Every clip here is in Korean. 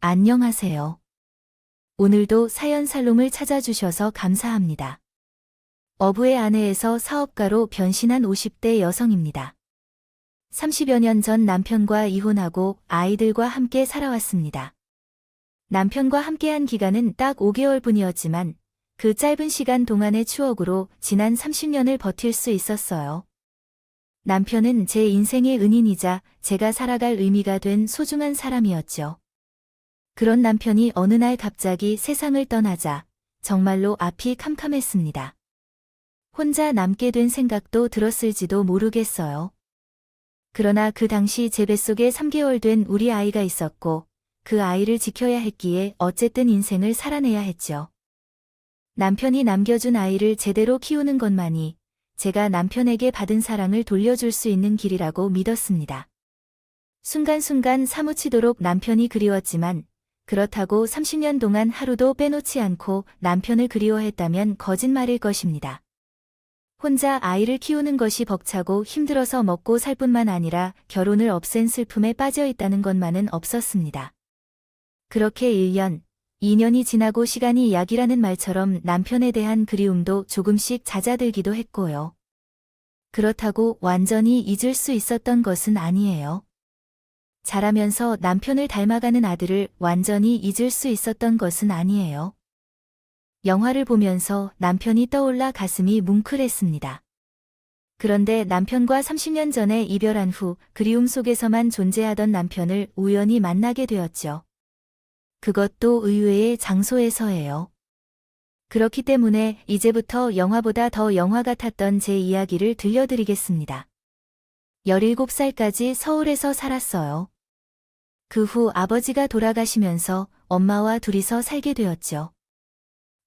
안녕하세요. 오늘도 사연 살롱을 찾아주셔서 감사합니다. 어부의 아내에서 사업가로 변신한 50대 여성입니다. 30여 년 전 남편과 이혼하고 아이들과 함께 살아왔습니다. 남편과 함께한 기간은 딱 5개월뿐이었지만 그 짧은 시간 동안의 추억으로 지난 30년을 버틸 수 있었어요. 남편은 제 인생의 은인이자 제가 살아갈 의미가 된 소중한 사람이었죠. 그런 남편이 어느 날 갑자기 세상을 떠나자 정말로 앞이 캄캄했습니다. 혼자 남게 된 생각도 들었을지도 모르겠어요. 그러나 그 당시 제 뱃속에 3개월 된 우리 아이가 있었고 그 아이를 지켜야 했기에 어쨌든 인생을 살아내야 했죠. 남편이 남겨준 아이를 제대로 키우는 것만이 제가 남편에게 받은 사랑을 돌려줄 수 있는 길이라고 믿었습니다. 순간순간 사무치도록 남편이 그리웠지만 그렇다고 30년 동안 하루도 빼놓지 않고 남편을 그리워했다면 거짓말일 것입니다. 혼자 아이를 키우는 것이 벅차고 힘들어서 먹고 살 뿐만 아니라 결혼을 없앤 슬픔에 빠져 있다는 것만은 없었습니다. 그렇게 1년, 2년이 지나고 시간이 약이라는 말처럼 남편에 대한 그리움도 조금씩 잦아들기도 했고요. 그렇다고 완전히 잊을 수 있었던 것은 아니에요. 자라면서 남편을 닮아가는 아들을 완전히 잊을 수 있었던 것은 아니에요. 영화를 보면서 남편이 떠올라 가슴이 뭉클했습니다. 그런데 남편과 30년 전에 이별한 후 그리움 속에서만 존재하던 남편을 우연히 만나게 되었죠. 그것도 의외의 장소에서예요. 그렇기 때문에 이제부터 영화보다 더 영화 같았던 제 이야기를 들려드리겠습니다. 17살까지 서울에서 살았어요. 그 후 아버지가 돌아가시면서 엄마와 둘이서 살게 되었죠.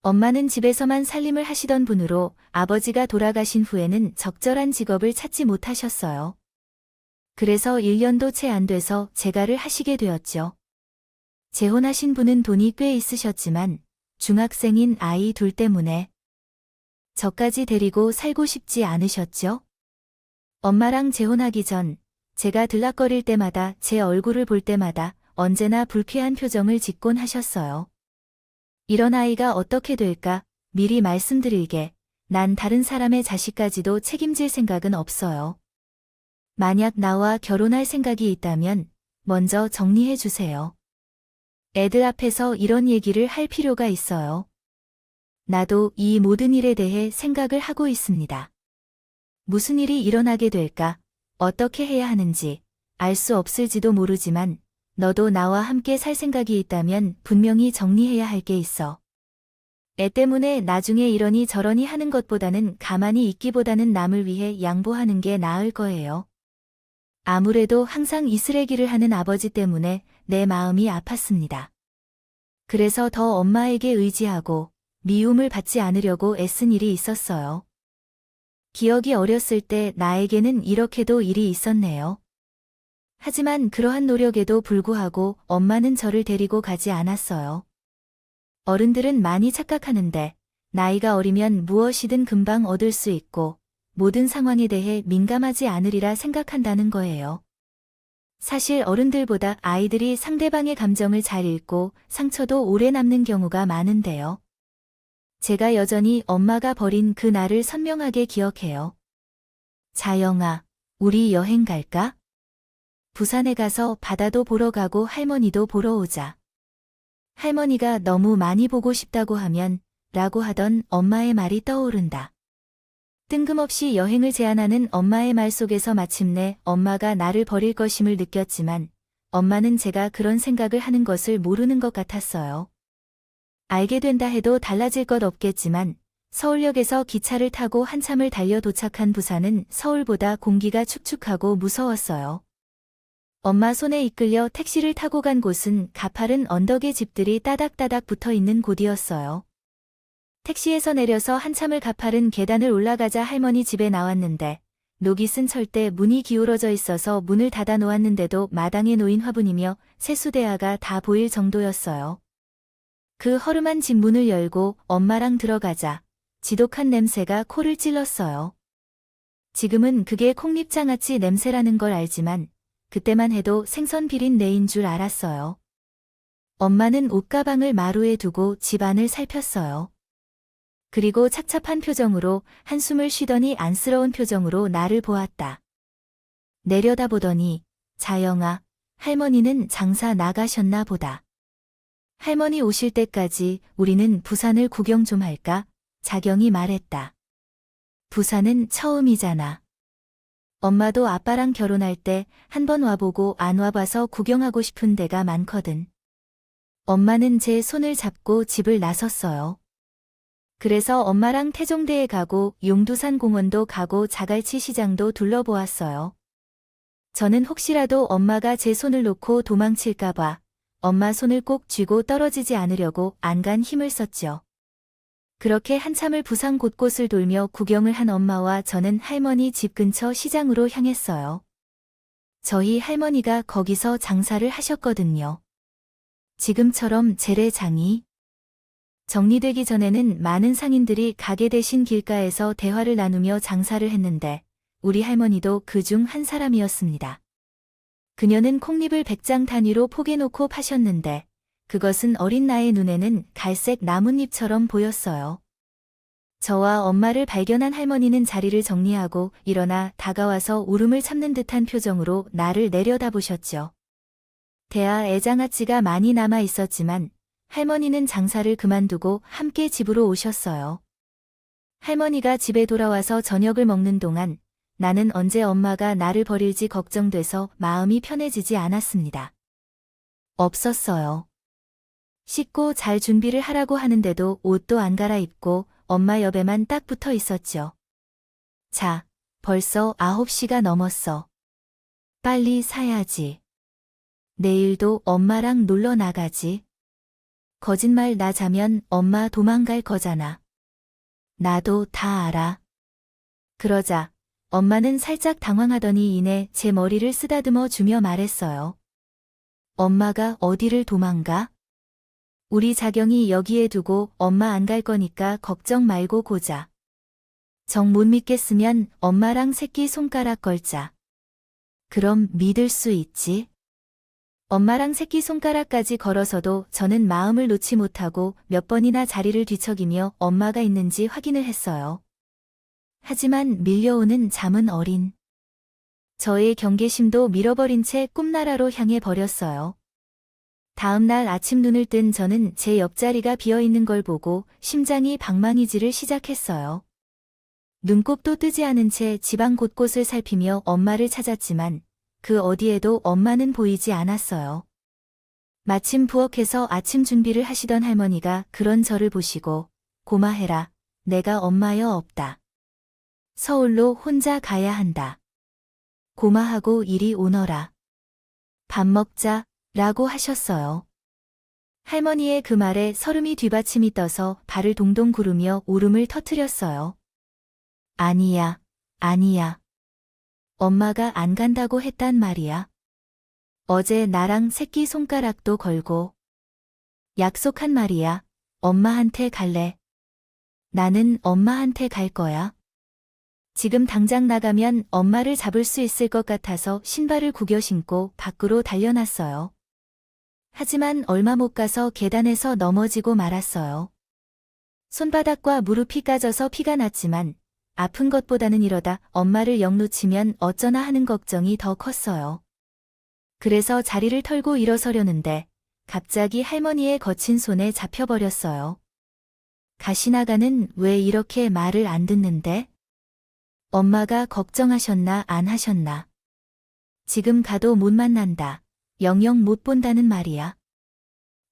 엄마는 집에서만 살림을 하시던 분으로 아버지가 돌아가신 후에는 적절한 직업을 찾지 못하셨어요. 그래서 1년도 채 안 돼서 재가를 하시게 되었죠. 재혼하신 분은 돈이 꽤 있으셨지만 중학생인 아이 둘 때문에 저까지 데리고 살고 싶지 않으셨죠? 엄마랑 재혼하기 전 제가 들락거릴 때마다 제 얼굴을 볼 때마다 언제나 불쾌한 표정을 짓곤 하셨어요. 이런 아이가 어떻게 될까 미리 말씀드릴게. 난 다른 사람의 자식까지도 책임질 생각은 없어요. 만약 나와 결혼할 생각이 있다면 먼저 정리해 주세요. 애들 앞에서 이런 얘기를 할 필요가 있어요. 나도 이 모든 일에 대해 생각을 하고 있습니다. 무슨 일이 일어나게 될까? 어떻게 해야 하는지 알 수 없을지도 모르지만 너도 나와 함께 살 생각이 있다면 분명히 정리해야 할 게 있어. 애 때문에 나중에 이러니 저러니 하는 것보다는 가만히 있기보다는 남을 위해 양보하는 게 나을 거예요. 아무래도 항상 이스레기를 하는 아버지 때문에 내 마음이 아팠습니다. 그래서 더 엄마에게 의지하고 미움을 받지 않으려고 애쓴 일이 있었어요. 기억이 어렸을 때 나에게는 이렇게도 일이 있었네요. 하지만 그러한 노력에도 불구하고 엄마는 저를 데리고 가지 않았어요. 어른들은 많이 착각하는데 나이가 어리면 무엇이든 금방 얻을 수 있고 모든 상황에 대해 민감하지 않으리라 생각한다는 거예요. 사실 어른들보다 아이들이 상대방의 감정을 잘 읽고 상처도 오래 남는 경우가 많은데요. 제가 여전히 엄마가 버린 그 날을 선명하게 기억해요. 자영아, 우리 여행 갈까? 부산에 가서 바다도 보러 가고 할머니도 보러 오자. 할머니가 너무 많이 보고 싶다고 하면 라고 하던 엄마의 말이 떠오른다. 뜬금없이 여행을 제안하는 엄마의 말 속에서 마침내 엄마가 나를 버릴 것임을 느꼈지만 엄마는 제가 그런 생각을 하는 것을 모르는 것 같았어요. 알게 된다 해도 달라질 것 없겠지만 서울역에서 기차를 타고 한참을 달려 도착한 부산은 서울보다 공기가 축축하고 무서웠어요. 엄마 손에 이끌려 택시를 타고 간 곳은 가파른 언덕의 집들이 따닥따닥 붙어있는 곳이었어요. 택시에서 내려서 한참을 가파른 계단을 올라가자 할머니 집에 나왔는데 녹이 쓴 철대 문이 기울어져 있어서 문을 닫아 놓았는데도 마당에 놓인 화분이며 세수대야가 다 보일 정도였어요. 그 허름한 집 문을 열고 엄마랑 들어가자 지독한 냄새가 코를 찔렀어요. 지금은 그게 콩잎장아찌 냄새라는 걸 알지만 그때만 해도 생선 비린내인 줄 알았어요. 엄마는 옷가방을 마루에 두고 집안을 살폈어요. 그리고 착잡한 표정으로 한숨을 쉬더니 안쓰러운 표정으로 나를 보았다. 내려다보더니 자영아, 할머니는 장사 나가셨나 보다. 할머니 오실 때까지 우리는 부산을 구경 좀 할까? 자경이 말했다. 부산은 처음이잖아. 엄마도 아빠랑 결혼할 때 한 번 와보고 안 와봐서 구경하고 싶은 데가 많거든. 엄마는 제 손을 잡고 집을 나섰어요. 그래서 엄마랑 태종대에 가고 용두산 공원도 가고 자갈치 시장도 둘러보았어요. 저는 혹시라도 엄마가 제 손을 놓고 도망칠까봐 엄마 손을 꼭 쥐고 떨어지지 않으려고 안간 힘을 썼죠. 그렇게 한참을 부산 곳곳을 돌며 구경을 한 엄마와 저는 할머니 집 근처 시장으로 향했어요. 저희 할머니가 거기서 장사를 하셨거든요. 지금처럼 재래장이 정리되기 전에는 많은 상인들이 가게 대신 길가에서 대화를 나누며 장사를 했는데 우리 할머니도 그중 한 사람이었습니다. 그녀는 콩잎을 100장 단위로 포개놓고 파셨는데 그것은 어린 나의 눈에는 갈색 나뭇잎처럼 보였어요. 저와 엄마를 발견한 할머니는 자리를 정리하고 일어나 다가와서 울음을 참는 듯한 표정으로 나를 내려다보셨죠. 대하 애장아찌가 많이 남아 있었지만 할머니는 장사를 그만두고 함께 집으로 오셨어요. 할머니가 집에 돌아와서 저녁을 먹는 동안 나는 언제 엄마가 나를 버릴지 걱정돼서 마음이 편해지지 않았습니다. 없었어요. 씻고 잘 준비를 하라고 하는데도 옷도 안 갈아입고 엄마 옆에만 딱 붙어 있었죠. 자, 벌써 9시가 넘었어. 빨리 사야지. 내일도 엄마랑 놀러 나가지. 거짓말 나 자면 엄마 도망갈 거잖아. 나도 다 알아. 그러자 엄마는 살짝 당황하더니 이내 제 머리를 쓰다듬어 주며 말했어요. 엄마가 어디를 도망가? 우리 자경이 여기에 두고 엄마 안 갈 거니까 걱정 말고 고자. 정 못 믿겠으면 엄마랑 새끼 손가락 걸자. 그럼 믿을 수 있지? 엄마랑 새끼 손가락까지 걸어서도 저는 마음을 놓지 못하고 몇 번이나 자리를 뒤척이며 엄마가 있는지 확인을 했어요. 하지만 밀려오는 잠은 어린. 저의 경계심도 밀어버린 채 꿈나라로 향해 버렸어요. 다음 날 아침 눈을 뜬 저는 제 옆자리가 비어있는 걸 보고 심장이 방망이질을 시작했어요. 눈곱도 뜨지 않은 채 집안 곳곳을 살피며 엄마를 찾았지만 그 어디에도 엄마는 보이지 않았어요. 마침 부엌에서 아침 준비를 하시던 할머니가 그런 저를 보시고 고마해라, 내가 엄마여 없다. 서울로 혼자 가야 한다. 고마하고 이리 오너라. 밥 먹자. 라고 하셨어요. 할머니의 그 말에 설움이 뒷받침이 떠서 발을 동동 구르며 울음을 터뜨렸어요. 아니야, 아니야. 엄마가 안 간다고 했단 말이야. 어제 나랑 새끼 손가락도 걸고. 약속한 말이야. 엄마한테 갈래. 나는 엄마한테 갈 거야. 지금 당장 나가면 엄마를 잡을 수 있을 것 같아서 신발을 구겨 신고 밖으로 달려났어요. 하지만 얼마 못 가서 계단에서 넘어지고 말았어요. 손바닥과 무릎이 까져서 피가 났지만 아픈 것보다는 이러다 엄마를 영 놓치면 어쩌나 하는 걱정이 더 컸어요. 그래서 자리를 털고 일어서려는데 갑자기 할머니의 거친 손에 잡혀버렸어요. 가시나가는 왜 이렇게 말을 안 듣는데? 엄마가 걱정하셨나 안 하셨나? 지금 가도 못 만난다. 영영 못 본다는 말이야.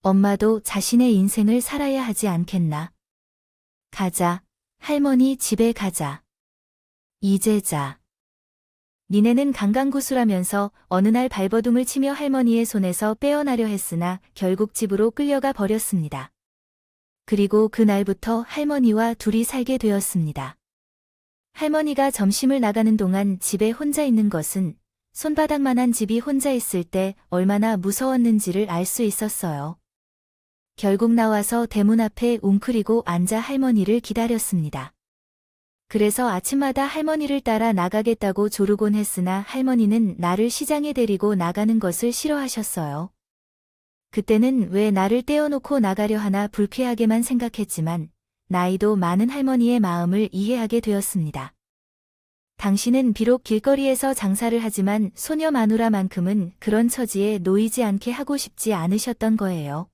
엄마도 자신의 인생을 살아야 하지 않겠나? 가자. 할머니 집에 가자. 이제 자. 니네는 강강구수라면서 어느 날 발버둥을 치며 할머니의 손에서 빼어나려 했으나 결국 집으로 끌려가 버렸습니다. 그리고 그날부터 할머니와 둘이 살게 되었습니다. 할머니가 점심을 나가는 동안 집에 혼자 있는 것은 손바닥만한 집이 혼자 있을 때 얼마나 무서웠는지를 알 수 있었어요. 결국 나와서 대문 앞에 웅크리고 앉아 할머니를 기다렸습니다. 그래서 아침마다 할머니를 따라 나가겠다고 조르곤 했으나 할머니는 나를 시장에 데리고 나가는 것을 싫어하셨어요. 그때는 왜 나를 떼어놓고 나가려 하나 불쾌하게만 생각했지만 나이도 많은 할머니의 마음을 이해하게 되었습니다. 당신은 비록 길거리에서 장사를 하지만 소녀 마누라만큼은 그런 처지에 놓이지 않게 하고 싶지 않으셨던 거예요.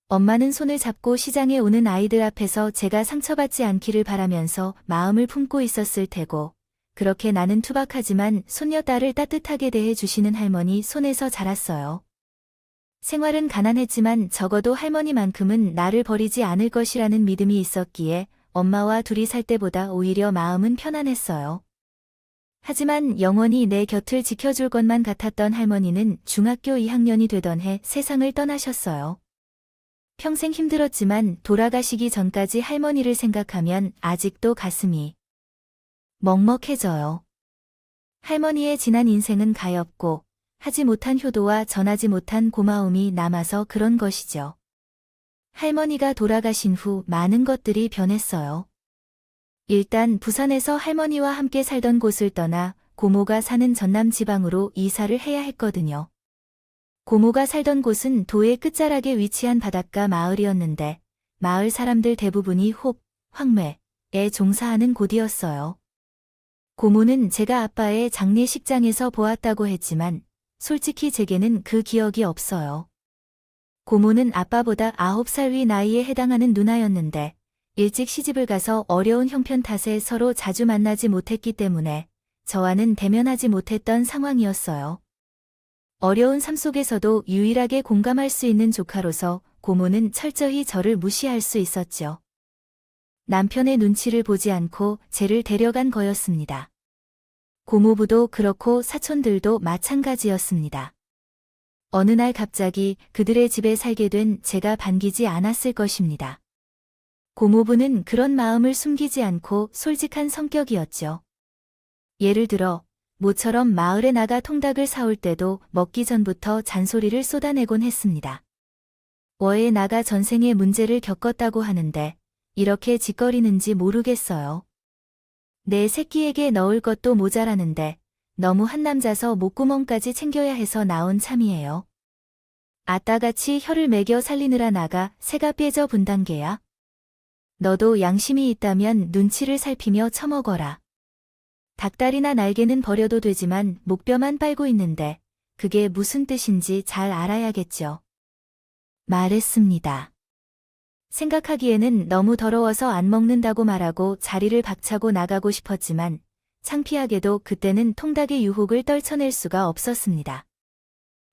엄마는 손을 잡고 시장에 오는 아이들 앞에서 제가 상처받지 않기를 바라면서 마음을 품고 있었을 테고, 그렇게 나는 투박하지만 손녀딸을 따뜻하게 대해 주시는 할머니 손에서 자랐어요. 생활은 가난했지만 적어도 할머니만큼은 나를 버리지 않을 것이라는 믿음이 있었기에 엄마와 둘이 살 때보다 오히려 마음은 편안했어요. 하지만 영원히 내 곁을 지켜줄 것만 같았던 할머니는 중학교 2학년이 되던 해 세상을 떠나셨어요. 평생 힘들었지만 돌아가시기 전까지 할머니를 생각하면 아직도 가슴이 먹먹해져요. 할머니의 지난 인생은 가엾고 하지 못한 효도와 전하지 못한 고마움이 남아서 그런 것이죠. 할머니가 돌아가신 후 많은 것들이 변했어요. 일단 부산에서 할머니와 함께 살던 곳을 떠나 고모가 사는 전남 지방으로 이사를 해야 했거든요. 고모가 살던 곳은 도의 끝자락에 위치한 바닷가 마을이었는데 마을 사람들 대부분이 혹, 황매에 종사하는 곳이었어요. 고모는 제가 아빠의 장례식장에서 보았다고 했지만 솔직히 제게는 그 기억이 없어요. 고모는 아빠보다 9살 위 나이에 해당하는 누나였는데 일찍 시집을 가서 어려운 형편 탓에 서로 자주 만나지 못했기 때문에 저와는 대면하지 못했던 상황이었어요. 어려운 삶 속에서도 유일하게 공감할 수 있는 조카로서 고모는 철저히 저를 무시할 수 있었죠. 남편의 눈치를 보지 않고 쟤를 데려간 거였습니다. 고모부도 그렇고 사촌들도 마찬가지였습니다. 어느 날 갑자기 그들의 집에 살게 된 제가 반기지 않았을 것입니다. 고모부는 그런 마음을 숨기지 않고 솔직한 성격이었죠. 예를 들어 모처럼 마을에 나가 통닭을 사올 때도 먹기 전부터 잔소리를 쏟아내곤 했습니다. 워에 나가 전생에 문제를 겪었다고 하는데 이렇게 짓거리는지 모르겠어요. 내 새끼에게 넣을 것도 모자라는데 너무 한남자서 목구멍까지 챙겨야 해서 나온 참이에요. 아따같이 혀를 매겨 살리느라 나가 새가 삐져 분단계야. 너도 양심이 있다면 눈치를 살피며 처먹어라. 닭다리나 날개는 버려도 되지만 목뼈만 빨고 있는데 그게 무슨 뜻인지 잘 알아야겠죠. 말했습니다. 생각하기에는 너무 더러워서 안 먹는다고 말하고 자리를 박차고 나가고 싶었지만 창피하게도 그때는 통닭의 유혹을 떨쳐낼 수가 없었습니다.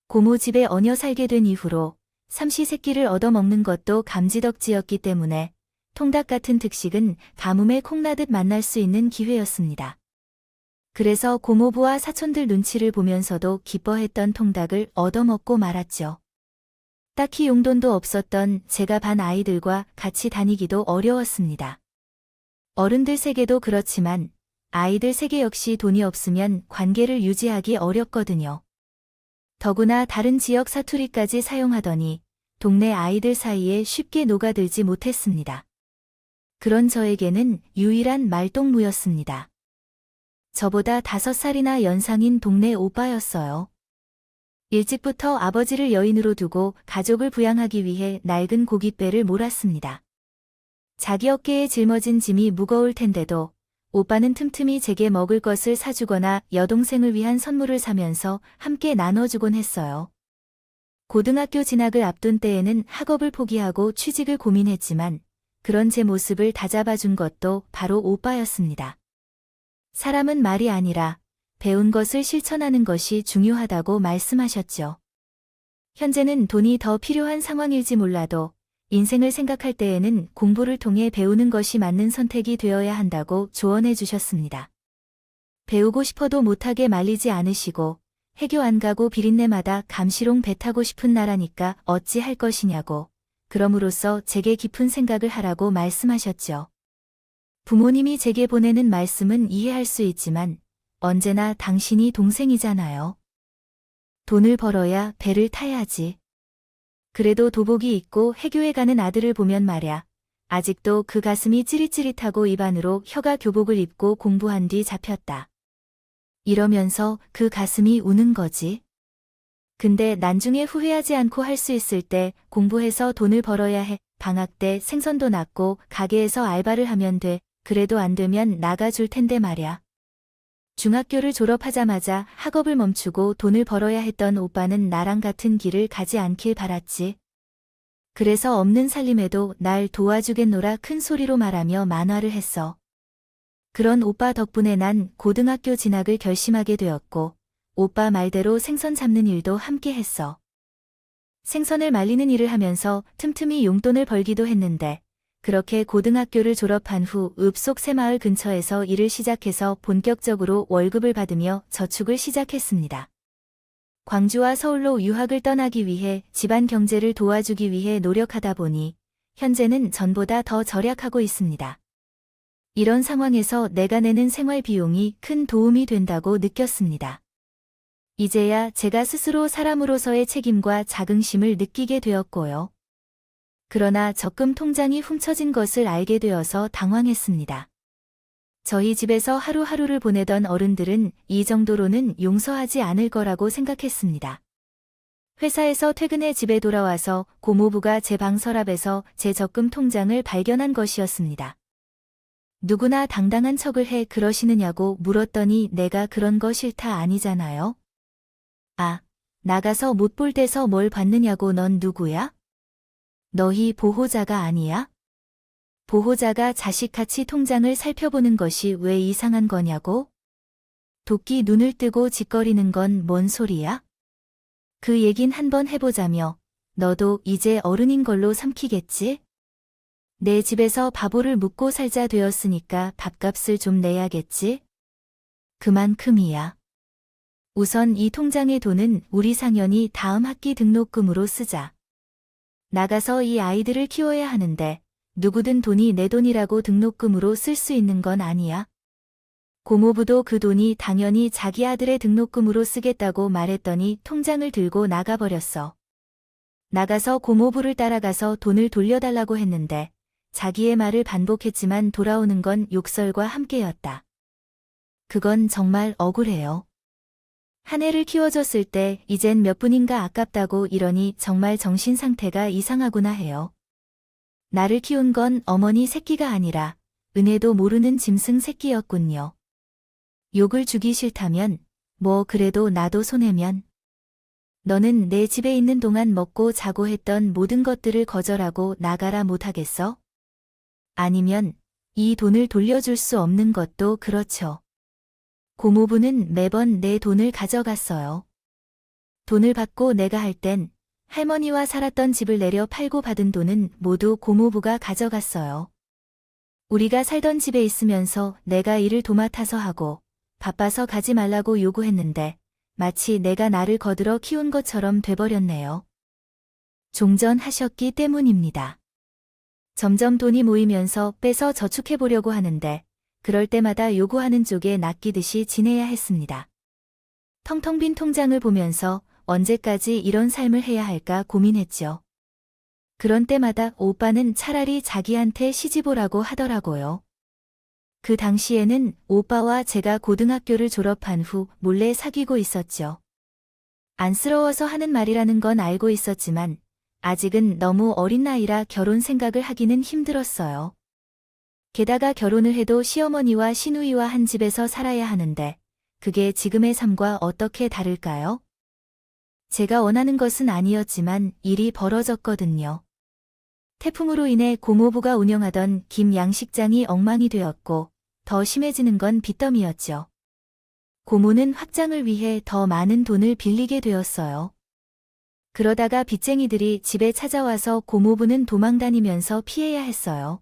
고모 집에 얹혀 살게 된 이후로 삼시세끼를 얻어먹는 것도 감지덕지였기 때문에 통닭 같은 특식은 가뭄에 콩나듯 만날 수 있는 기회였습니다. 그래서 고모부와 사촌들 눈치를 보면서도 기뻐했던 통닭을 얻어먹고 말았죠. 딱히 용돈도 없었던 제가 반 아이들과 같이 다니기도 어려웠습니다. 어른들 세계도 그렇지만 아이들 세계 역시 돈이 없으면 관계를 유지하기 어렵거든요. 더구나 다른 지역 사투리까지 사용하더니 동네 아이들 사이에 쉽게 녹아들지 못했습니다. 그런 저에게는 유일한 말동무였습니다. 저보다 5살이나 연상인 동네 오빠였어요. 일찍부터 아버지를 여인으로 두고 가족을 부양하기 위해 낡은 고깃배를 몰았습니다. 자기 어깨에 짊어진 짐이 무거울 텐데도 오빠는 틈틈이 제게 먹을 것을 사주거나 여동생을 위한 선물을 사면서 함께 나눠주곤 했어요. 고등학교 진학을 앞둔 때에는 학업을 포기하고 취직을 고민했지만 그런 제 모습을 다잡아준 것도 바로 오빠였습니다. 사람은 말이 아니라 배운 것을 실천하는 것이 중요하다고 말씀하셨죠. 현재는 돈이 더 필요한 상황일지 몰라도 인생을 생각할 때에는 공부를 통해 배우는 것이 맞는 선택이 되어야 한다고 조언해 주셨습니다. 배우고 싶어도 못하게 말리지 않으시고 해교 안 가고 비린내마다 감시롱 배 타고 싶은 나라니까 어찌 할 것이냐고 그럼으로써 제게 깊은 생각을 하라고 말씀하셨죠. 부모님이 제게 보내는 말씀은 이해할 수 있지만 언제나 당신이 동생이잖아요. 돈을 벌어야 배를 타야지. 그래도 도복이 있고 해교에 가는 아들을 보면 말야. 아직도 그 가슴이 찌릿찌릿하고 입안으로 혀가 교복을 입고 공부한 뒤 잡혔다. 이러면서 그 가슴이 우는 거지. 근데 나중에 후회하지 않고 할 수 있을 때 공부해서 돈을 벌어야 해. 방학 때 생선도 낫고 가게에서 알바를 하면 돼. 그래도 안 되면 나가줄 텐데 말야. 중학교를 졸업하자마자 학업을 멈추고 돈을 벌어야 했던 오빠는 나랑 같은 길을 가지 않길 바랐지. 그래서 없는 살림에도 날 도와주겠노라 큰 소리로 말하며 만화를 했어. 그런 오빠 덕분에 난 고등학교 진학을 결심하게 되었고, 오빠 말대로 생선 잡는 일도 함께 했어. 생선을 말리는 일을 하면서 틈틈이 용돈을 벌기도 했는데, 그렇게 고등학교를 졸업한 후 읍속 새마을 근처에서 일을 시작해서 본격적으로 월급을 받으며 저축을 시작했습니다. 광주와 서울로 유학을 떠나기 위해 집안 경제를 도와주기 위해 노력하다 보니 현재는 전보다 더 절약하고 있습니다. 이런 상황에서 내가 내는 생활 비용이 큰 도움이 된다고 느꼈습니다. 이제야 제가 스스로 사람으로서의 책임과 자긍심을 느끼게 되었고요. 그러나 적금 통장이 훔쳐진 것을 알게 되어서 당황했습니다. 저희 집에서 하루하루를 보내던 어른들은 이 정도로는 용서하지 않을 거라고 생각했습니다. 회사에서 퇴근해 집에 돌아와서 고모부가 제 방 서랍에서 제 적금 통장을 발견한 것이었습니다. 누구나 당당한 척을 해 그러시느냐고 물었더니 내가 그런 거 싫다 아니잖아요. 아, 나가서 못 볼 데서 뭘 받느냐고 넌 누구야? 너희 보호자가 아니야? 보호자가 자식같이 통장을 살펴보는 것이 왜 이상한 거냐고? 도끼 눈을 뜨고 짓거리는 건 뭔 소리야? 그 얘긴 한번 해보자며 너도 이제 어른인 걸로 삼키겠지? 내 집에서 바보를 묵고 살자 되었으니까 밥값을 좀 내야겠지? 그만큼이야. 우선 이 통장의 돈은 우리 상현이 다음 학기 등록금으로 쓰자. 나가서 이 아이들을 키워야 하는데 누구든 돈이 내 돈이라고 등록금으로 쓸 수 있는 건 아니야. 고모부도 그 돈이 당연히 자기 아들의 등록금으로 쓰겠다고 말했더니 통장을 들고 나가버렸어. 나가서 고모부를 따라가서 돈을 돌려달라고 했는데 자기의 말을 반복했지만 돌아오는 건 욕설과 함께였다. 그건 정말 억울해요. 한 애를 키워줬을 때 이젠 몇 분인가 아깝다고 이러니 정말 정신 상태가 이상하구나 해요. 나를 키운 건 어머니 새끼가 아니라 은혜도 모르는 짐승 새끼였군요. 욕을 주기 싫다면 뭐 그래도 나도 손해면. 너는 내 집에 있는 동안 먹고 자고 했던 모든 것들을 거절하고 나가라 못하겠어? 아니면 이 돈을 돌려줄 수 없는 것도 그렇죠. 고모부는 매번 내 돈을 가져갔어요. 돈을 받고 내가 할 땐 할머니와 살았던 집을 내려 팔고 받은 돈은 모두 고모부가 가져갔어요. 우리가 살던 집에 있으면서 내가 일을 도맡아서 하고 바빠서 가지 말라고 요구했는데 마치 내가 나를 거들어 키운 것처럼 돼버렸네요. 종전하셨기 때문입니다. 점점 돈이 모이면서 빼서 저축해보려고 하는데 그럴 때마다 요구하는 쪽에 낚이듯이 지내야 했습니다. 텅텅 빈 통장을 보면서 언제까지 이런 삶을 해야 할까 고민했죠. 그런 때마다 오빠는 차라리 자기한테 시집 오라고 하더라고요. 그 당시에는 오빠와 제가 고등학교를 졸업한 후 몰래 사귀고 있었죠. 안쓰러워서 하는 말이라는 건 알고 있었지만 아직은 너무 어린 나이라 결혼 생각을 하기는 힘들었어요. 게다가 결혼을 해도 시어머니와 시누이와 한 집에서 살아야 하는데 그게 지금의 삶과 어떻게 다를까요? 제가 원하는 것은 아니었지만 일이 벌어졌거든요. 태풍으로 인해 고모부가 운영하던 김 양식장이 엉망이 되었고 더 심해지는 건 빚더미였죠. 고모는 확장을 위해 더 많은 돈을 빌리게 되었어요. 그러다가 빚쟁이들이 집에 찾아와서 고모부는 도망다니면서 피해야 했어요.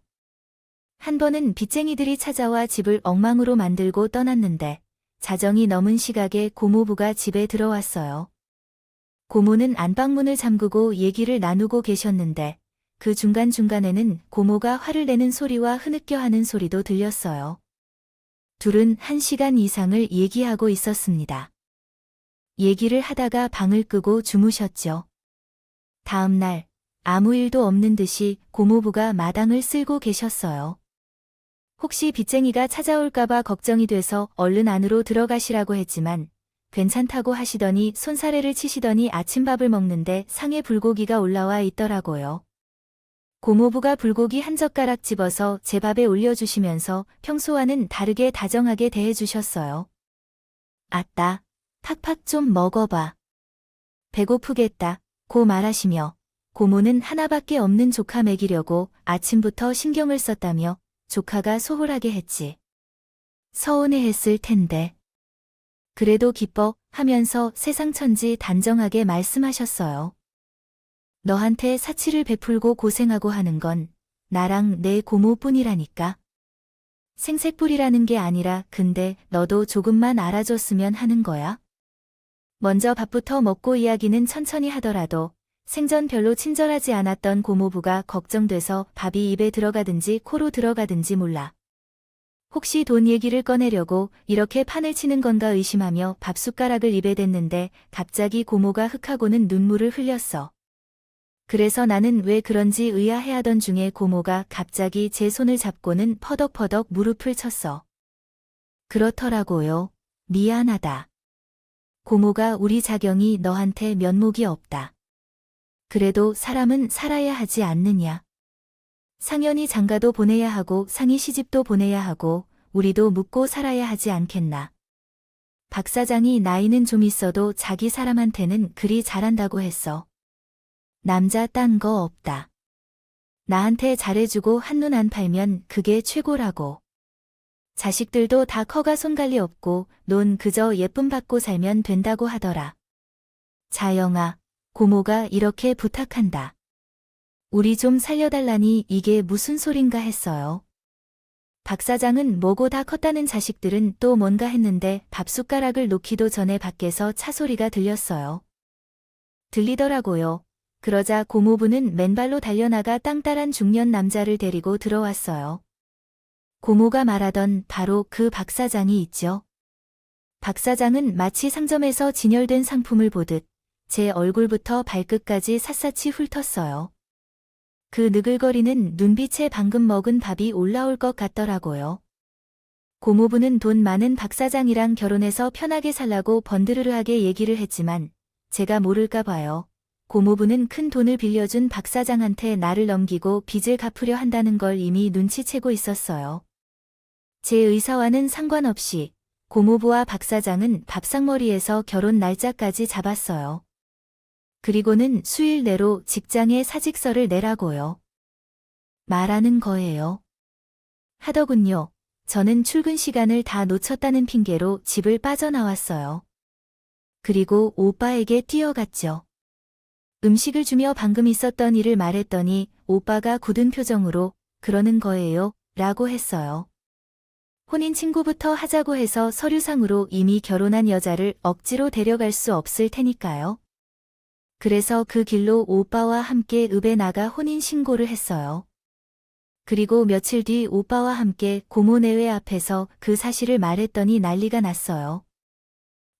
한 번은 빚쟁이들이 찾아와 집을 엉망으로 만들고 떠났는데 자정이 넘은 시각에 고모부가 집에 들어왔어요. 고모는 안방문을 잠그고 얘기를 나누고 계셨는데 그 중간중간에는 고모가 화를 내는 소리와 흐느껴 하는 소리도 들렸어요. 둘은 1시간 이상을 얘기하고 있었습니다. 얘기를 하다가 방을 끄고 주무셨죠. 다음 날 아무 일도 없는 듯이 고모부가 마당을 쓸고 계셨어요. 혹시 빚쟁이가 찾아올까봐 걱정이 돼서 얼른 안으로 들어가시라고 했지만 괜찮다고 하시더니 손사래를 치시더니 아침밥을 먹는데 상에 불고기가 올라와 있더라고요. 고모부가 불고기 한 젓가락 집어서 제 밥에 올려주시면서 평소와는 다르게 다정하게 대해주셨어요. 아따, 팍팍 좀 먹어봐. 배고프겠다, 고 말하시며 고모는 하나밖에 없는 조카 먹이려고 아침부터 신경을 썼다며 조카가 소홀하게 했지. 서운해했을 텐데. 그래도 기뻐 하면서 세상천지 단정하게 말씀하셨어요. 너한테 사치를 베풀고 고생하고 하는 건 나랑 내 고모뿐이라니까. 생색불이라는 게 아니라 근데 너도 조금만 알아줬으면 하는 거야. 먼저 밥부터 먹고 이야기는 천천히 하더라도 생전 별로 친절하지 않았던 고모부가 걱정돼서 밥이 입에 들어가든지 코로 들어가든지 몰라. 혹시 돈 얘기를 꺼내려고 이렇게 판을 치는 건가 의심하며 밥숟가락을 입에 댔는데 갑자기 고모가 흑하고는 눈물을 흘렸어. 그래서 나는 왜 그런지 의아해하던 중에 고모가 갑자기 제 손을 잡고는 퍼덕퍼덕 무릎을 쳤어. 그렇더라고요. 미안하다. 고모가 우리 자경이 너한테 면목이 없다. 그래도 사람은 살아야 하지 않느냐. 상현이 장가도 보내야 하고 상희 시집도 보내야 하고 우리도 묵고 살아야 하지 않겠나. 박 사장이 나이는 좀 있어도 자기 사람한테는 그리 잘한다고 했어. 남자 딴 거 없다. 나한테 잘해주고 한눈 안 팔면 그게 최고라고. 자식들도 다 커가 손갈리 없고 넌 그저 예쁨 받고 살면 된다고 하더라. 자영아, 고모가 이렇게 부탁한다. 우리 좀 살려달라니 이게 무슨 소린가 했어요. 박 사장은 뭐고 다 컸다는 자식들은 또 뭔가 했는데 밥숟가락을 놓기도 전에 밖에서 차 소리가 들렸어요. 들리더라고요. 그러자 고모부는 맨발로 달려나가 땅따란 중년 남자를 데리고 들어왔어요. 고모가 말하던 바로 그 박 사장이 있죠. 박 사장은 마치 상점에서 진열된 상품을 보듯 제 얼굴부터 발끝까지 샅샅이 훑었어요. 그 느글거리는 눈빛에 방금 먹은 밥이 올라올 것 같더라고요. 고모부는 돈 많은 박 사장이랑 결혼해서 편하게 살라고 번드르르하게 얘기를 했지만 제가 모를까 봐요. 고모부는 큰 돈을 빌려준 박 사장한테 나를 넘기고 빚을 갚으려 한다는 걸 이미 눈치채고 있었어요. 제 의사와는 상관없이 고모부와 박 사장은 밥상머리에서 결혼 날짜까지 잡았어요. 그리고는 수일 내로 직장에 사직서를 내라고요. 말하는 거예요. 하더군요. 저는 출근 시간을 다 놓쳤다는 핑계로 집을 빠져나왔어요. 그리고 오빠에게 뛰어갔죠. 음식을 주며 방금 있었던 일을 말했더니 오빠가 굳은 표정으로 그러는 거예요 라고 했어요. 혼인 친구부터 하자고 해서 서류상으로 이미 결혼한 여자를 억지로 데려갈 수 없을 테니까요. 그래서 그 길로 오빠와 함께 읍에 나가 혼인 신고를 했어요. 그리고 며칠 뒤 오빠와 함께 고모 내외 앞에서 그 사실을 말했더니 난리가 났어요.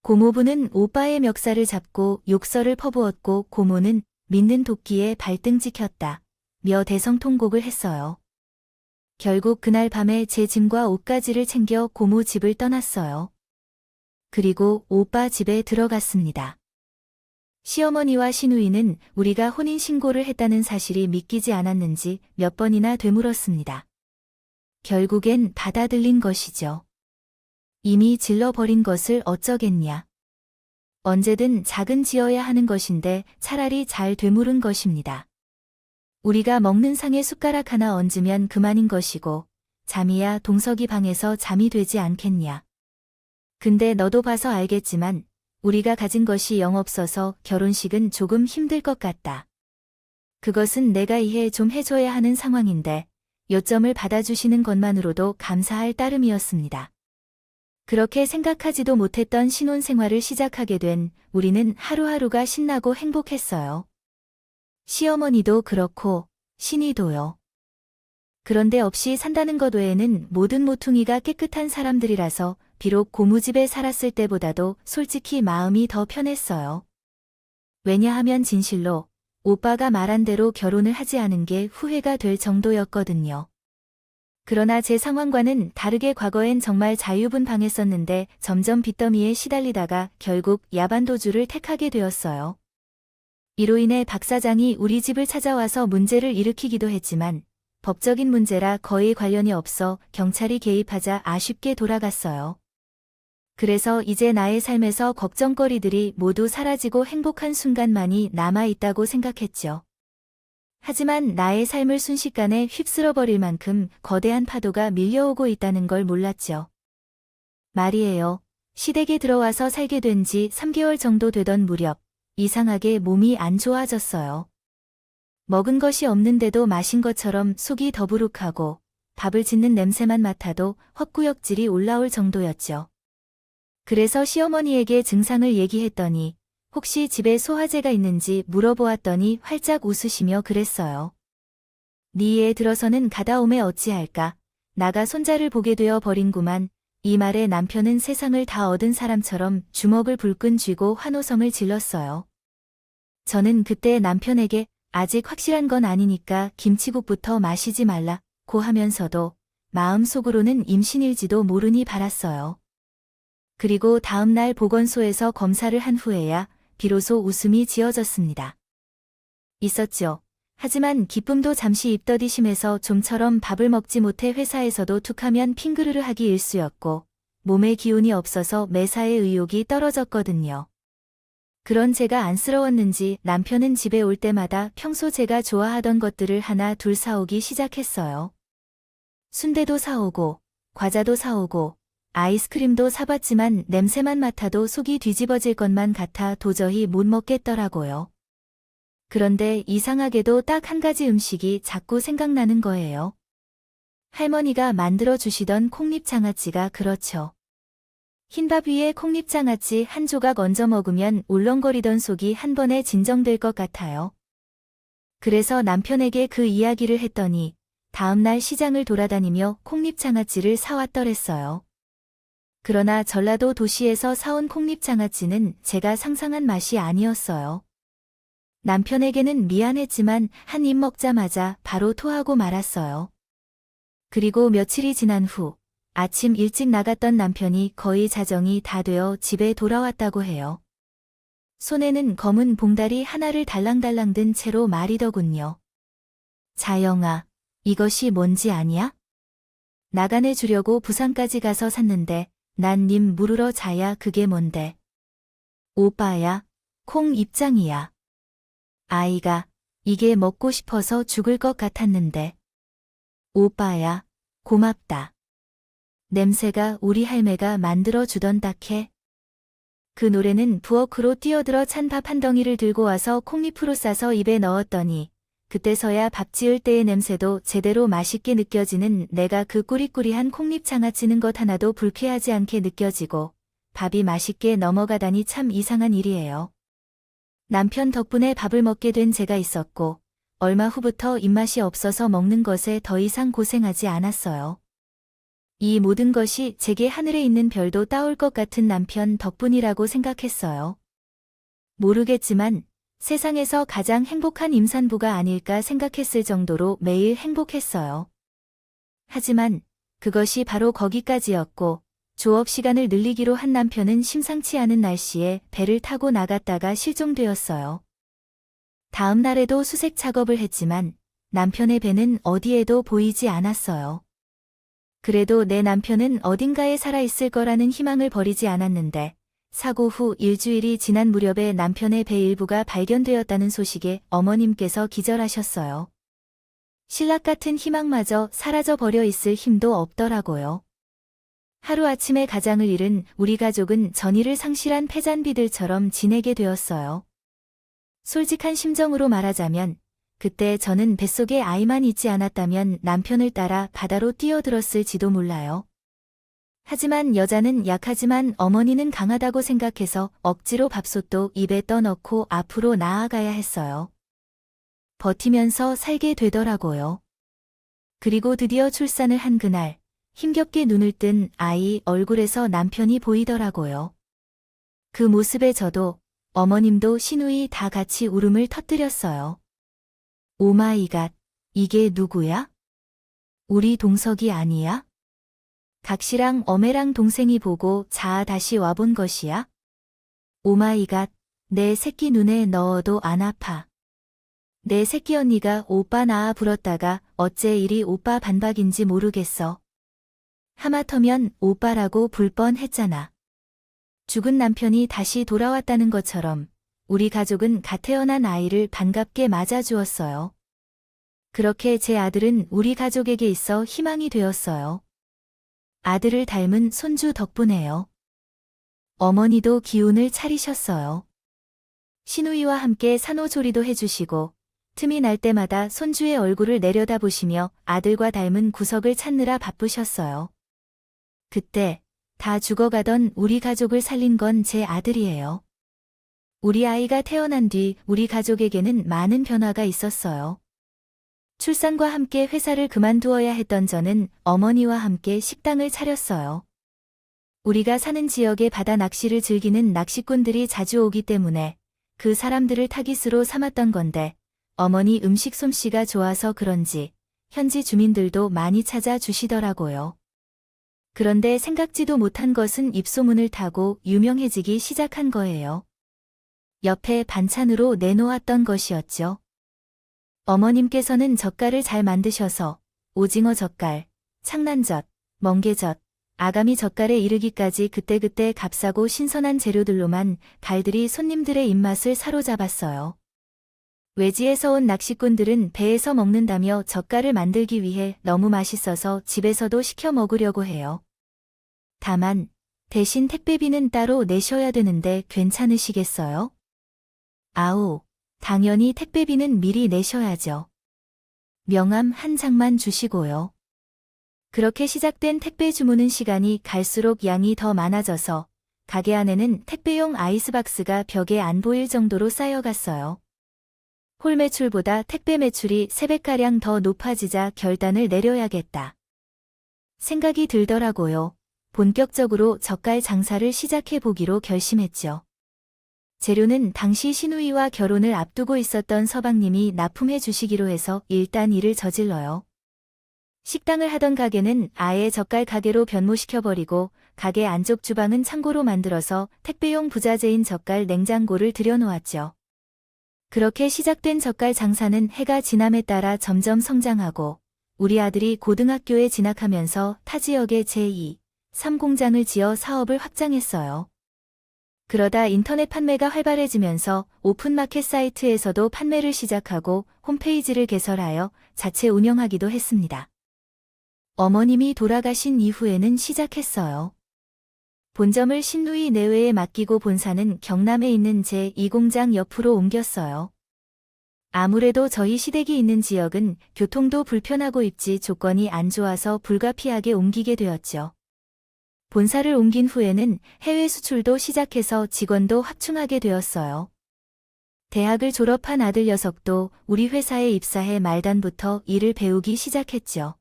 고모부는 오빠의 멱살을 잡고 욕설을 퍼부었고 고모는 믿는 도끼에 발등 찍혔다 며 대성통곡을 했어요. 결국 그날 밤에 제 짐과 옷가지를 챙겨 고모 집을 떠났어요. 그리고 오빠 집에 들어갔습니다. 시어머니와 시누이는 우리가 혼인신고를 했다는 사실이 믿기지 않았는지 몇 번이나 되물었습니다. 결국엔 받아들인 것이죠. 이미 질러버린 것을 어쩌겠냐. 언제든 작은 지어야 하는 것인데 차라리 잘 되물은 것입니다. 우리가 먹는 상에 숟가락 하나 얹으면 그만인 것이고 잠이야 동석이 방에서 잠이 되지 않겠냐. 근데 너도 봐서 알겠지만 우리가 가진 것이 영 없어서 결혼식은 조금 힘들 것 같다. 그것은 내가 이해 좀 해줘야 하는 상황인데 요점을 받아주시는 것만으로도 감사할 따름이었습니다. 그렇게 생각하지도 못했던 신혼생활을 시작하게 된 우리는 하루하루가 신나고 행복했어요. 시어머니도 그렇고 신이도요. 그런데 없이 산다는 것 외에는 모든 모퉁이가 깨끗한 사람들이라서 비록 고무집에 살았을 때보다도 솔직히 마음이 더 편했어요. 왜냐하면 진실로 오빠가 말한 대로 결혼을 하지 않은 게 후회가 될 정도였거든요. 그러나 제 상황과는 다르게 과거엔 정말 자유분방했었는데 점점 빚더미에 시달리다가 결국 야반도주를 택하게 되었어요. 이로 인해 박 사장이 우리 집을 찾아와서 문제를 일으키기도 했지만 법적인 문제라 거의 관련이 없어 경찰이 개입하자 아쉽게 돌아갔어요. 그래서 이제 나의 삶에서 걱정거리들이 모두 사라지고 행복한 순간만이 남아있다고 생각했죠. 하지만 나의 삶을 순식간에 휩쓸어버릴 만큼 거대한 파도가 밀려오고 있다는 걸 몰랐죠. 말이에요. 시댁에 들어와서 살게 된 지 3개월 정도 되던 무렵, 이상하게 몸이 안 좋아졌어요. 먹은 것이 없는데도 마신 것처럼 속이 더부룩하고 밥을 짓는 냄새만 맡아도 헛구역질이 올라올 정도였죠. 그래서 시어머니에게 증상을 얘기했더니 혹시 집에 소화제가 있는지 물어보았더니 활짝 웃으시며 그랬어요. 네 애 들어서는 가다오매 어찌할까. 나가 손자를 보게 되어 버린구만. 이 말에 남편은 세상을 다 얻은 사람처럼 주먹을 불끈 쥐고 환호성을 질렀어요. 저는 그때 남편에게 아직 확실한 건 아니니까 김치국부터 마시지 말라고 하면서도 마음속으로는 임신일지도 모르니 바랐어요. 그리고 다음날 보건소에서 검사를 한 후에야 비로소 웃음이 지어졌습니다. 있었죠. 하지만 기쁨도 잠시 입더디심해서 좀처럼 밥을 먹지 못해 회사에서도 툭하면 핑그르르 하기 일쑤였고 몸에 기운이 없어서 매사에 의욕이 떨어졌거든요. 그런 제가 안쓰러웠는지 남편은 집에 올 때마다 평소 제가 좋아하던 것들을 하나 둘 사오기 시작했어요. 순대도 사오고 과자도 사오고 아이스크림도 사봤지만 냄새만 맡아도 속이 뒤집어질 것만 같아 도저히 못 먹겠더라고요. 그런데 이상하게도 딱 한 가지 음식이 자꾸 생각나는 거예요. 할머니가 만들어 주시던 콩잎장아찌가 그렇죠. 흰밥 위에 콩잎장아찌 한 조각 얹어 먹으면 울렁거리던 속이 한 번에 진정될 것 같아요. 그래서 남편에게 그 이야기를 했더니 다음날 시장을 돌아다니며 콩잎장아찌를 사왔더랬어요. 그러나 전라도 도시에서 사온 콩잎장아찌는 제가 상상한 맛이 아니었어요. 남편에게는 미안했지만 한 입 먹자마자 바로 토하고 말았어요. 그리고 며칠이 지난 후 아침 일찍 나갔던 남편이 거의 자정이 다 되어 집에 돌아왔다고 해요. 손에는 검은 봉다리 하나를 달랑달랑 든 채로 말이더군요. 자영아, 이것이 뭔지 아냐? 나간해 주려고 부산까지 가서 샀는데 난 님 물으러 자야 그게 뭔데? 오빠야, 콩 입장이야. 아이가 이게 먹고 싶어서 죽을 것 같았는데. 오빠야, 고맙다. 냄새가 우리 할매가 만들어 주던 딱해. 그 노래는 부엌으로 뛰어들어 찬 밥 한 덩이를 들고 와서 콩잎으로 싸서 입에 넣었더니 그때서야 밥 지을 때의 냄새도 제대로 맛있게 느껴지는 내가 그 꾸리꾸리한 콩잎 장아찌는 것 하나도 불쾌하지 않게 느껴지고 밥이 맛있게 넘어가다니 참 이상한 일이에요. 남편 덕분에 밥을 먹게 된 제가 있었고 얼마 후부터 입맛이 없어서 먹는 것에 더 이상 고생하지 않았어요. 이 모든 것이 제게 하늘에 있는 별도 따올 것 같은 남편 덕분이라고 생각했어요. 모르겠지만 세상에서 가장 행복한 임산부가 아닐까 생각했을 정도로 매일 행복했어요. 하지만 그것이 바로 거기까지였고 조업 시간을 늘리기로 한 남편은 심상치 않은 날씨에 배를 타고 나갔다가 실종되었어요. 다음 날에도 수색 작업을 했지만 남편의 배는 어디에도 보이지 않았어요. 그래도 내 남편은 어딘가에 살아있을 거라는 희망을 버리지 않았는데 사고 후 일주일이 지난 무렵에 남편의 배 일부가 발견되었다는 소식에 어머님께서 기절하셨어요. 신락 같은 희망마저 사라져버려 있을 힘도 없더라고요. 하루아침에 가장을 잃은 우리 가족은 전의를 상실한 패잔비들처럼 지내게 되었어요. 솔직한 심정으로 말하자면 그때 저는 뱃속에 아이만 있지 않았다면 남편을 따라 바다로 뛰어들었을지도 몰라요. 하지만 여자는 약하지만 어머니는 강하다고 생각해서 억지로 밥솥도 입에 떠넣고 앞으로 나아가야 했어요. 버티면서 살게 되더라고요. 그리고 드디어 출산을 한 그날, 힘겹게 눈을 뜬 아이 얼굴에서 남편이 보이더라고요. 그 모습에 저도 어머님도 시누이 다 같이 울음을 터뜨렸어요. 오마이갓, 이게 누구야? 우리 동석이 아니야? 각시랑 어메랑 동생이 보고 자아 다시 와본 것이야? 오마이갓, 내 새끼 눈에 넣어도 안 아파. 내 새끼 언니가 오빠 낳아 불었다가 어째 이리 오빠 반박인지 모르겠어. 하마터면 오빠라고 불 뻔했잖아. 죽은 남편이 다시 돌아왔다는 것처럼 우리 가족은 갓 태어난 아이를 반갑게 맞아주었어요. 그렇게 제 아들은 우리 가족에게 있어 희망이 되었어요. 아들을 닮은 손주 덕분에요. 어머니도 기운을 차리셨어요. 시누이와 함께 산후조리도 해주시고 틈이 날 때마다 손주의 얼굴을 내려다보시며 아들과 닮은 구석을 찾느라 바쁘셨어요. 그때 다 죽어가던 우리 가족을 살린 건 제 아들이에요. 우리 아이가 태어난 뒤 우리 가족에게는 많은 변화가 있었어요. 출산과 함께 회사를 그만두어야 했던 저는 어머니와 함께 식당을 차렸어요. 우리가 사는 지역에 바다 낚시를 즐기는 낚시꾼들이 자주 오기 때문에 그 사람들을 타깃으로 삼았던 건데 어머니 음식 솜씨가 좋아서 그런지 현지 주민들도 많이 찾아주시더라고요. 그런데 생각지도 못한 것은 입소문을 타고 유명해지기 시작한 거예요. 옆에 반찬으로 내놓았던 것이었죠. 어머님께서는 젓갈을 잘 만드셔서 오징어 젓갈, 창난젓, 멍게젓, 아가미 젓갈에 이르기까지 그때그때 값싸고 신선한 재료들로만 갈들이 손님들의 입맛을 사로잡았어요. 외지에서 온 낚시꾼들은 배에서 먹는다며 젓갈을 만들기 위해 너무 맛있어서 집에서도 시켜 먹으려고 해요. 다만 대신 택배비는 따로 내셔야 되는데 괜찮으시겠어요? 아우, 당연히 택배비는 미리 내셔야죠. 명함 한 장만 주시고요. 그렇게 시작된 택배 주문은 시간이 갈수록 양이 더 많아져서 가게 안에는 택배용 아이스박스가 벽에 안 보일 정도로 쌓여갔어요. 홀 매출보다 택배 매출이 3배가량 더 높아지자 결단을 내려야겠다 생각이 들더라고요. 본격적으로 젓갈 장사를 시작해보기로 결심했죠. 재료는 당시 시누이와 결혼을 앞두고 있었던 서방님이 납품해 주시기로 해서 일단 일을 저질러요. 식당을 하던 가게는 아예 젓갈 가게로 변모시켜버리고 가게 안쪽 주방은 창고로 만들어서 택배용 부자재인 젓갈 냉장고를 들여놓았죠. 그렇게 시작된 젓갈 장사는 해가 지남에 따라 점점 성장하고 우리 아들이 고등학교에 진학하면서 타 지역에 제2, 3공장을 지어 사업을 확장했어요. 그러다 인터넷 판매가 활발해지면서 오픈마켓 사이트에서도 판매를 시작하고 홈페이지를 개설하여 자체 운영하기도 했습니다. 어머님이 돌아가신 이후에는 시작했어요. 본점을 신누이 내외에 맡기고 본사는 경남에 있는 제2공장 옆으로 옮겼어요. 아무래도 저희 시댁이 있는 지역은 교통도 불편하고 입지 조건이 안 좋아서 불가피하게 옮기게 되었죠. 본사를 옮긴 후에는 해외 수출도 시작해서 직원도 확충하게 되었어요. 대학을 졸업한 아들 녀석도 우리 회사에 입사해 말단부터 일을 배우기 시작했죠.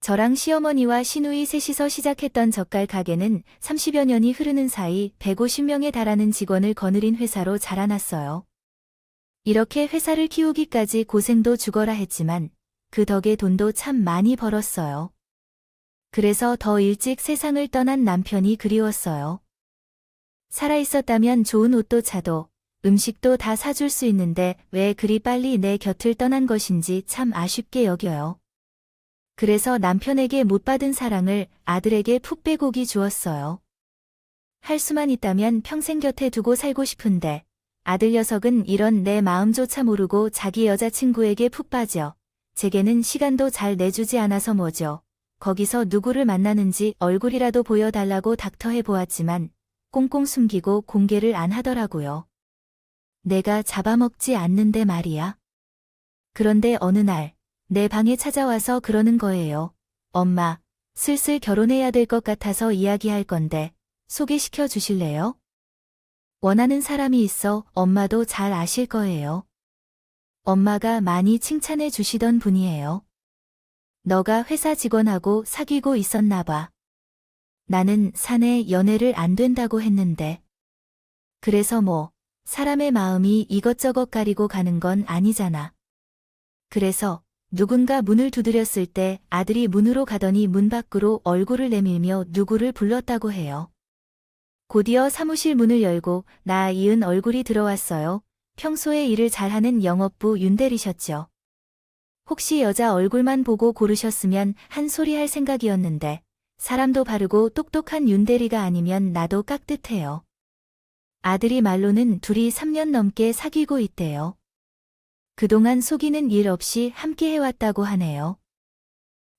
저랑 시어머니와 시누이 셋이서 시작했던 젓갈 가게는 30여 년이 흐르는 사이 150명에 달하는 직원을 거느린 회사로 자라났어요. 이렇게 회사를 키우기까지 고생도 죽어라 했지만 그 덕에 돈도 참 많이 벌었어요. 그래서 더 일찍 세상을 떠난 남편이 그리웠어요. 살아있었다면 좋은 옷도 차도 음식도 다 사줄 수 있는데 왜 그리 빨리 내 곁을 떠난 것인지 참 아쉽게 여겨요. 그래서 남편에게 못 받은 사랑을 아들에게 푹 빼곡히 주었어요. 할 수만 있다면 평생 곁에 두고 살고 싶은데 아들 녀석은 이런 내 마음조차 모르고 자기 여자친구에게 푹 빠져 제게는 시간도 잘 내주지 않아서 뭐죠. 거기서 누구를 만나는지 얼굴이라도 보여달라고 닥터해 보았지만 꽁꽁 숨기고 공개를 안 하더라고요. 내가 잡아먹지 않는데 말이야. 그런데 어느 날 내 방에 찾아와서 그러는 거예요. 엄마, 슬슬 결혼해야 될 것 같아서 이야기할 건데 소개시켜 주실래요? 원하는 사람이 있어 엄마도 잘 아실 거예요. 엄마가 많이 칭찬해 주시던 분이에요. 너가 회사 직원하고 사귀고 있었나 봐. 나는 사내 연애를 안 된다고 했는데. 그래서 뭐, 사람의 마음이 이것저것 가리고 가는 건 아니잖아. 그래서 누군가 문을 두드렸을 때 아들이 문으로 가더니 문 밖으로 얼굴을 내밀며 누구를 불렀다고 해요. 곧이어 사무실 문을 열고 나 이은 얼굴이 들어왔어요. 평소에 일을 잘하는 영업부 윤대리셨죠. 혹시 여자 얼굴만 보고 고르셨으면 한 소리 할 생각이었는데 사람도 바르고 똑똑한 윤대리가 아니면 나도 깍듯해요. 아들이 말로는 둘이 3년 넘게 사귀고 있대요. 그동안 속이는 일 없이 함께 해왔다고 하네요.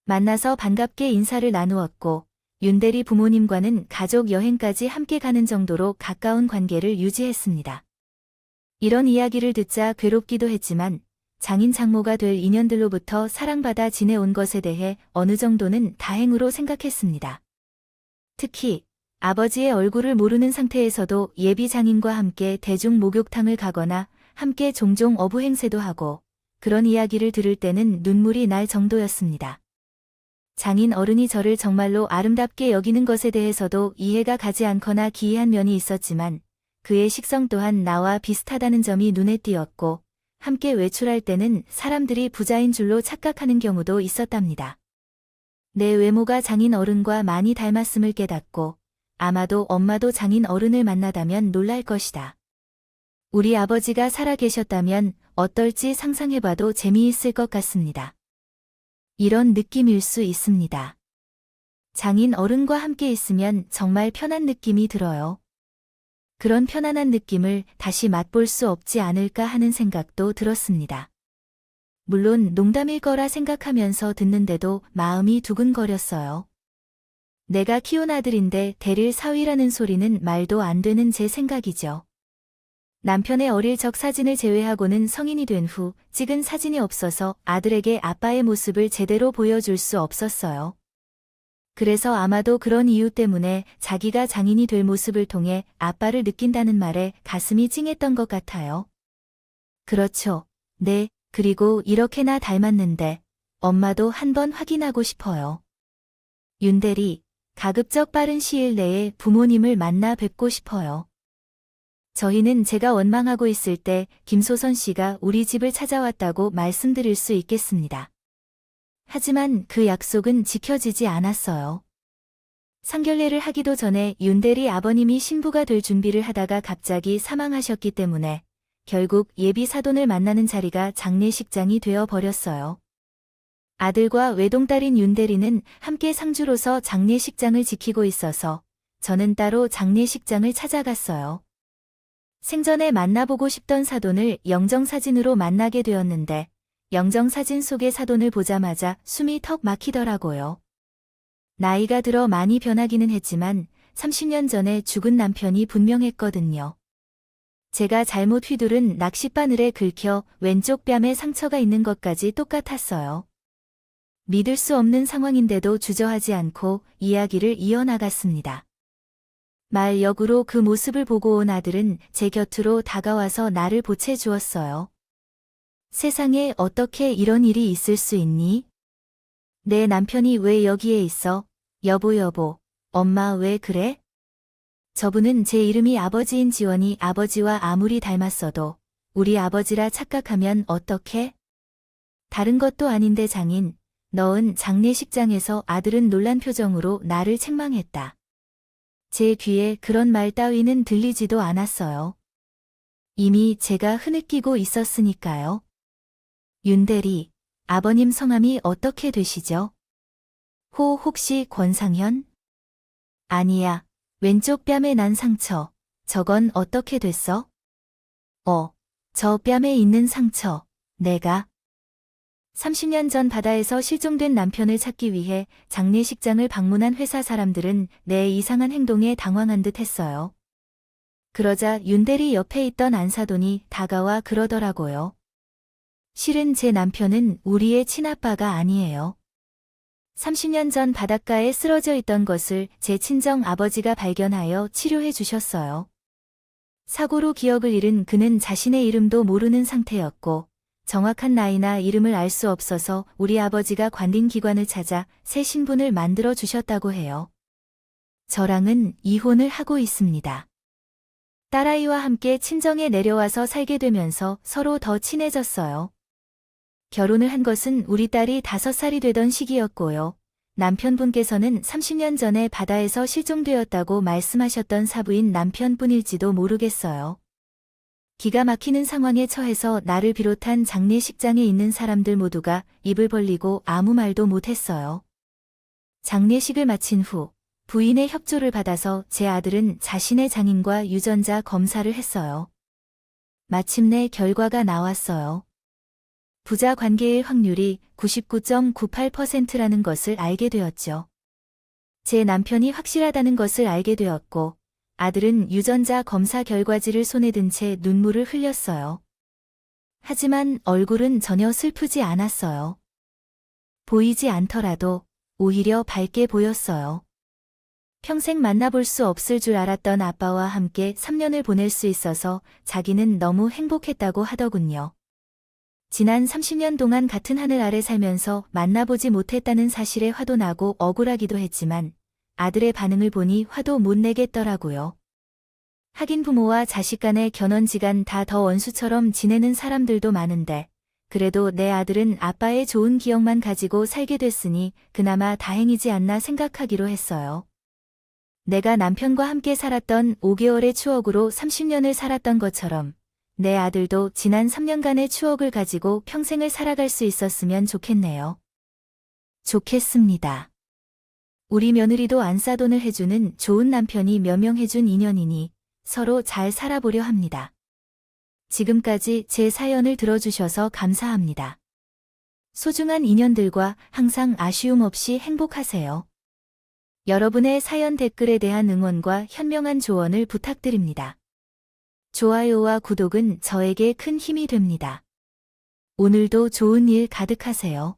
만나서 반갑게 인사를 나누었고 윤대리 부모님과는 가족 여행까지 함께 가는 정도로 가까운 관계를 유지했습니다. 이런 이야기를 듣자 괴롭기도 했지만 장인 장모가 될 인연들로부터 사랑받아 지내온 것에 대해 어느 정도는 다행으로 생각했습니다. 특히 아버지의 얼굴을 모르는 상태에서도 예비 장인과 함께 대중 목욕탕을 가거나 함께 종종 어부 행세도 하고 그런 이야기를 들을 때는 눈물이 날 정도였습니다. 장인 어른이 저를 정말로 아름답게 여기는 것에 대해서도 이해가 가지 않거나 기이한 면이 있었지만 그의 식성 또한 나와 비슷하다는 점이 눈에 띄었고 함께 외출할 때는 사람들이 부자인 줄로 착각하는 경우도 있었답니다. 내 외모가 장인 어른과 많이 닮았음을 깨닫고 아마도 엄마도 장인 어른을 만나다면 놀랄 것이다. 우리 아버지가 살아 계셨다면 어떨지 상상해봐도 재미있을 것 같습니다. 이런 느낌일 수 있습니다. 장인 어른과 함께 있으면 정말 편한 느낌이 들어요. 그런 편안한 느낌을 다시 맛볼 수 없지 않을까 하는 생각도 들었습니다. 물론 농담일 거라 생각하면서 듣는데도 마음이 두근거렸어요. 내가 키운 아들인데 대릴 사위라는 소리는 말도 안 되는 제 생각이죠. 남편의 어릴 적 사진을 제외하고는 성인이 된 후 찍은 사진이 없어서 아들에게 아빠의 모습을 제대로 보여줄 수 없었어요. 그래서 아마도 그런 이유 때문에 자기가 장인이 될 모습을 통해 아빠를 느낀다는 말에 가슴이 찡했던 것 같아요. 그렇죠. 네, 그리고 이렇게나 닮았는데 엄마도 한번 확인하고 싶어요. 윤대리, 가급적 빠른 시일 내에 부모님을 만나 뵙고 싶어요. 저희는 제가 원망하고 있을 때 김소선 씨가 우리 집을 찾아왔다고 말씀드릴 수 있겠습니다. 하지만 그 약속은 지켜지지 않았어요. 상견례를 하기도 전에 윤대리 아버님이 신부가 될 준비를 하다가 갑자기 사망하셨기 때문에 결국 예비 사돈을 만나는 자리가 장례식장이 되어 버렸어요. 아들과 외동딸인 윤대리는 함께 상주로서 장례식장을 지키고 있어서 저는 따로 장례식장을 찾아갔어요. 생전에 만나보고 싶던 사돈을 영정사진으로 만나게 되었는데 영정사진 속의 사돈을 보자마자 숨이 턱 막히더라고요. 나이가 들어 많이 변하기는 했지만 30년 전에 죽은 남편이 분명했거든요. 제가 잘못 휘두른 낚싯바늘에 긁혀 왼쪽 뺨에 상처가 있는 것까지 똑같았어요. 믿을 수 없는 상황인데도 주저하지 않고 이야기를 이어나갔습니다. 말 역으로 그 모습을 보고 온 아들은 제 곁으로 다가와서 나를 보채주었어요. 세상에 어떻게 이런 일이 있을 수 있니? 내 남편이 왜 여기에 있어? 여보, 엄마 왜 그래? 저분은 제 이름이 아버지인 지원이 아버지와 아무리 닮았어도 우리 아버지라 착각하면 어떡해? 다른 것도 아닌데 장인, 너은 장례식장에서 아들은 놀란 표정으로 나를 책망했다. 제 귀에 그런 말 따위는 들리지도 않았어요. 이미 제가 흐느끼고 있었으니까요. 윤대리, 아버님 성함이 어떻게 되시죠? 혹시 권상현? 아니야, 왼쪽 뺨에 난 상처. 저건 어떻게 됐어? 저 뺨에 있는 상처. 내가 30년 전 바다에서 실종된 남편을 찾기 위해 장례식장을 방문한 회사 사람들은 내 이상한 행동에 당황한 듯 했어요. 그러자 윤대리 옆에 있던 안사돈이 다가와 그러더라고요. 실은 제 남편은 우리의 친아빠가 아니에요. 30년 전 바닷가에 쓰러져 있던 것을 제 친정 아버지가 발견하여 치료해 주셨어요. 사고로 기억을 잃은 그는 자신의 이름도 모르는 상태였고 정확한 나이나 이름을 알 수 없어서 우리 아버지가 관딩기관을 찾아 새 신분을 만들어 주셨다고 해요. 저랑은 이혼을 하고 있습니다. 딸아이와 함께 친정에 내려와서 살게 되면서 서로 더 친해졌어요. 결혼을 한 것은 우리 딸이 5살이 되던 시기였고요. 남편분께서는 30년 전에 바다에서 실종되었다고 말씀하셨던 사부인 남편분일지도 모르겠어요. 기가 막히는 상황에 처해서 나를 비롯한 장례식장에 있는 사람들 모두가 입을 벌리고 아무 말도 못했어요. 장례식을 마친 후 부인의 협조를 받아서 제 아들은 자신의 장인과 유전자 검사를 했어요. 마침내 결과가 나왔어요. 부자 관계의 확률이 99.98%라는 것을 알게 되었죠. 제 남편이 확실하다는 것을 알게 되었고, 아들은 유전자 검사 결과지를 손에 든 채 눈물을 흘렸어요. 하지만 얼굴은 전혀 슬프지 않았어요. 보이지 않더라도 오히려 밝게 보였어요. 평생 만나볼 수 없을 줄 알았던 아빠와 함께 3년을 보낼 수 있어서 자기는 너무 행복했다고 하더군요. 지난 30년 동안 같은 하늘 아래 살면서 만나보지 못했다는 사실에 화도 나고 억울하기도 했지만 아들의 반응을 보니 화도 못 내겠더라고요. 하긴 부모와 자식 간의 견원지간 다 더 원수처럼 지내는 사람들도 많은데 그래도 내 아들은 아빠의 좋은 기억만 가지고 살게 됐으니 그나마 다행이지 않나 생각하기로 했어요. 내가 남편과 함께 살았던 5개월의 추억으로 30년을 살았던 것처럼 내 아들도 지난 3년간의 추억을 가지고 평생을 살아갈 수 있었으면 좋겠네요. 좋겠습니다. 우리 며느리도 안 싸돈을 해주는 좋은 남편이 명명해준 인연이니 서로 잘 살아보려 합니다. 지금까지 제 사연을 들어주셔서 감사합니다. 소중한 인연들과 항상 아쉬움 없이 행복하세요. 여러분의 사연 댓글에 대한 응원과 현명한 조언을 부탁드립니다. 좋아요와 구독은 저에게 큰 힘이 됩니다. 오늘도 좋은 일 가득하세요.